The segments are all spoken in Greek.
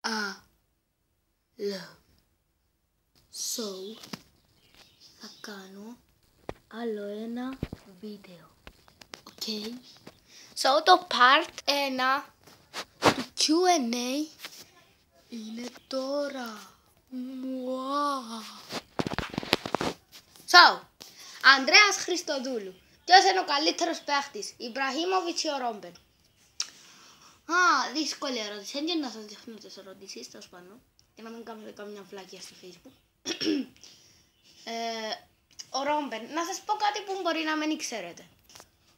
άλλο. So, θα κάνω άλλο ένα βίντεο. Okay. So, το part 1 του Q&A είναι τώρα. So, Ανδρέας Χριστοδούλου. Ποιος είναι ο καλύτερος παίχτης, Ιμπραχίμοβιτς ή ο Ρόμπεν? Δύσκολη ερώτηση. Δεν να σας δείχνω τις ερωτήσεις, τέλος πάντων, για να μην κάνετε καμιά βλάκια στο Facebook. Ο Ρόμπεν. Να σας πω κάτι που μπορεί να μην ξέρετε.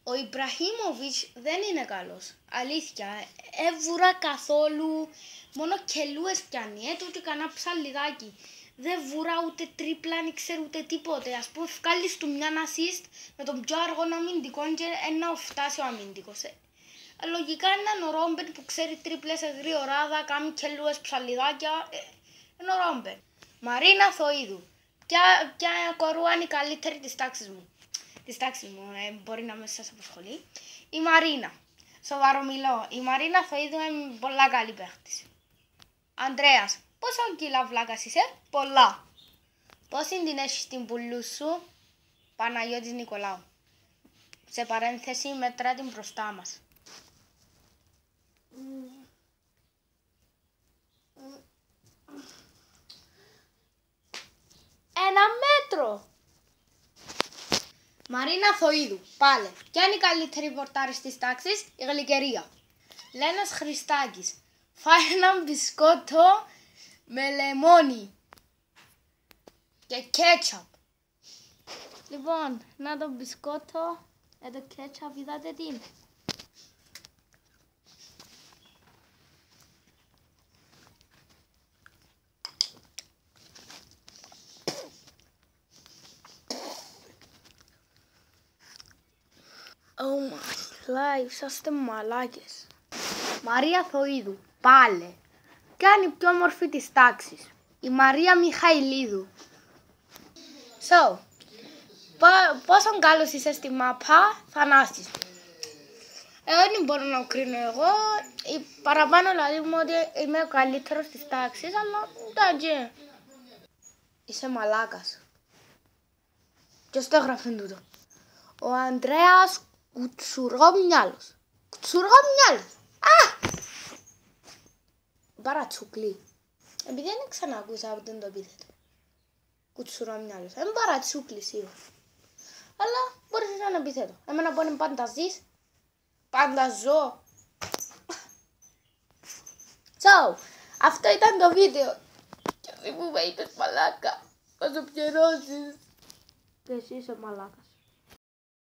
Ο Ιμπραχίμοβιτς δεν είναι καλός. Αλήθεια. Έβουρα καθόλου. Μόνο κελούες πιάνει. Ούτε κανένα ψαλιδάκι. Δεν βουρά ούτε τρίπλα, δεν ξέρω ούτε τίποτε. Ας πούμε, βγάλεις του μια assist με τον πιο αργό αμυντικό και να φτάσει ο αμυντικός. Λογικά είναι ο Ρόμπεν που ξέρει τρίπλες σε γρήγοράδα, κάνει κελούες ψαλιδάκια. Είναι ο Ρόμπεν. Μαρίνα Θοΐδου. Ποια κορούα είναι η καλύτερη της τάξης μου? Μπορεί να μην σας απασχολεί. Η Μαρίνα. Σοβαρομιλώ. Η Μαρίνα Θοΐδου είναι πολλά καλή παίχτης. Ανδρέας. Πόσο κιλά βλάκας είσαι? Πολλά. Πόση την έχεις στην πουλού σου? Παναγιώτης Νικολάου. Σε παρένθεση μετρά την μπροστά μας. Ένα μέτρο. Μαρίνα Θοΐδου. Πάλε. Ποια είναι η καλύτερη πορτάρις της τάξης? Η Γλυκερία. Λένας Χριστάκης. Φάει ένα μπισκότο με λεμόνι και κέτσαπ. Λοιπόν, να το μπισκότο με το κέτσαπ, είδατε τι είναι? Oh my life, είσαστε μαλάκες. Μαρία Θοΐδου. Πάλε. Ποια είναι η πιο όμορφη της τάξης? Η Μαρία Μιχαηλίδου. So, πόσο καλός είσαι στη μάπα, Θανάσης? Δεν μπορώ να κρίνω εγώ. Παραπάνω δηλαδή μου ότι είμαι ο καλύτερος της τάξης, αλλά εντάξει. Είσαι μαλάκας. Ποιος το έγραφε τούτο? Ο Ανδρέας Κουτσουρόμυαλος. Κουτσουρόμυαλος. Παρατσούκλι. Επειδή δεν ξανακούσα από τον το επίθετο. Κουτσουρόμυαλος. Είναι παρατσούκλι σίγουρα. Αλλά μπορείς να είναι επίθετο. Εμένα που είναι πανταζής. Πανταζώ. So, αυτό ήταν το βίντεο. Και εσύ που με είπες μαλάκα, θα σου πιερώσεις. Και εσύ είσαι μαλάκας.